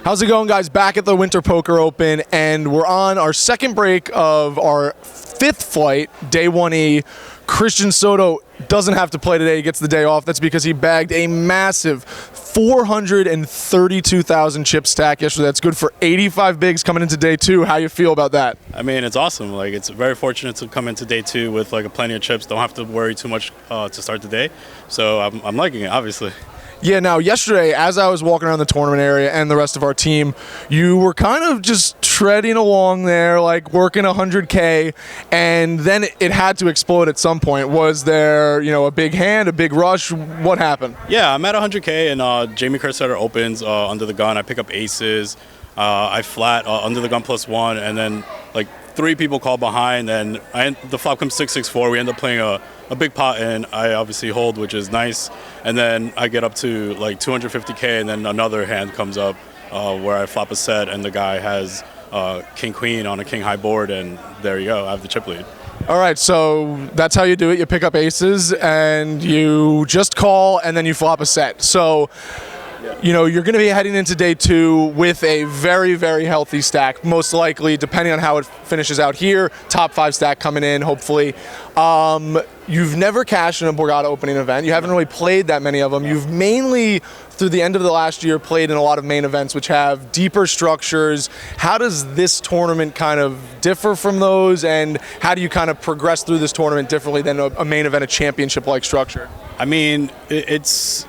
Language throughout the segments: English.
How's it going, guys? Back at the Winter Poker Open, and we're on our second break of our fifth flight, day 1E. Christian Soto doesn't have to play today. He gets the day off. That's because he bagged a massive 432,000 chip stack yesterday. That's good for 85 bigs coming into day 2. How you feel about that? I mean, it's awesome. Like, it's very fortunate to come into day 2 with like plenty of chips. Don't have to worry too much to start the day. So I'm liking it, obviously. Yeah, now yesterday, as I was walking around the tournament area and the rest of our team, you were kind of just treading along there, like working 100K, and then it had to explode at some point. Was there, a big hand, a big rush? What happened? Yeah, I'm at 100K, and Jamie Kerstetter opens under the gun. I pick up aces. I flat under the gun +1, and then like 3 people call behind, and the flop comes 6-6-4. We end up playing a big pot, and I obviously hold, which is nice. And then I get up to like 250K, and then another hand comes up where I flop a set, and the guy has king-queen on a king-high board, and there you go. I have the chip lead. All right, so that's how you do it. You pick up aces, and you just call, and then you flop a set. So you're going to be heading into day 2 with a very, very healthy stack, most likely, depending on how it finishes out here. Top 5 stack coming in, hopefully. You've never cashed in a Borgata opening event. You haven't really played that many of them. You've mainly, through the end of the last year, played in a lot of main events, which have deeper structures. How does this tournament kind of differ from those, and how do you kind of progress through this tournament differently than a main event, a championship-like structure? I mean, it's...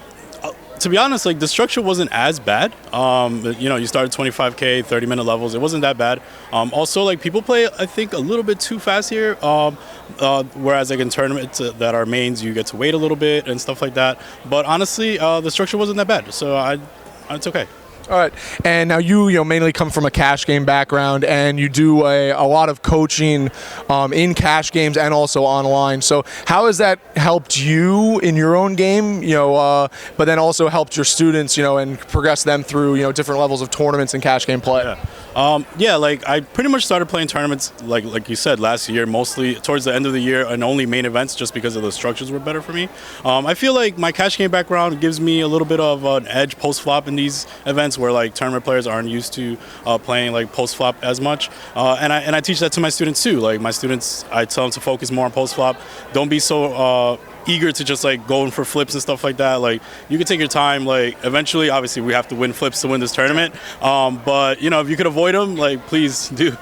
To be honest, like, the structure wasn't as bad. You started 25K, 30-minute levels. It wasn't that bad. Also, like, people play, I think, a little bit too fast here. Whereas, like, in tournaments that are mains, you get to wait a little bit and stuff like that. But honestly, the structure wasn't that bad. So it's okay. All right, and now you mainly come from a cash game background, and you do a lot of coaching in cash games and also online. So how has that helped you in your own game? But then also helped your students, and progress them through different levels of tournaments and cash game play. Yeah. Like, I pretty much started playing tournaments like you said last year, mostly towards the end of the year, and only main events just because of the structures were better for me. I feel like my cash game background gives me a little bit of an edge post flop in these events, where like tournament players aren't used to playing like post flop as much, and I teach that to my students too. Like, my students, I tell them to focus more on post flop. Don't be so eager to just like going for flips and stuff like that. Like, you can take your time. Like, eventually, obviously, we have to win flips to win this tournament. But if you could avoid them, like, please do.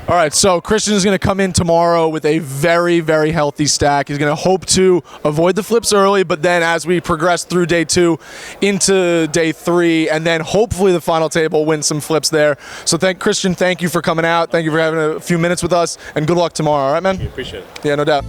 All right, so Christian is going to come in tomorrow with a very, very healthy stack. He's going to hope to avoid the flips early, but then as we progress through day 2 into day 3, and then hopefully the final table, win some flips there. So Christian, thank you for coming out. Thank you for having a few minutes with us, and good luck tomorrow. All right, man? Appreciate it. Yeah, no doubt.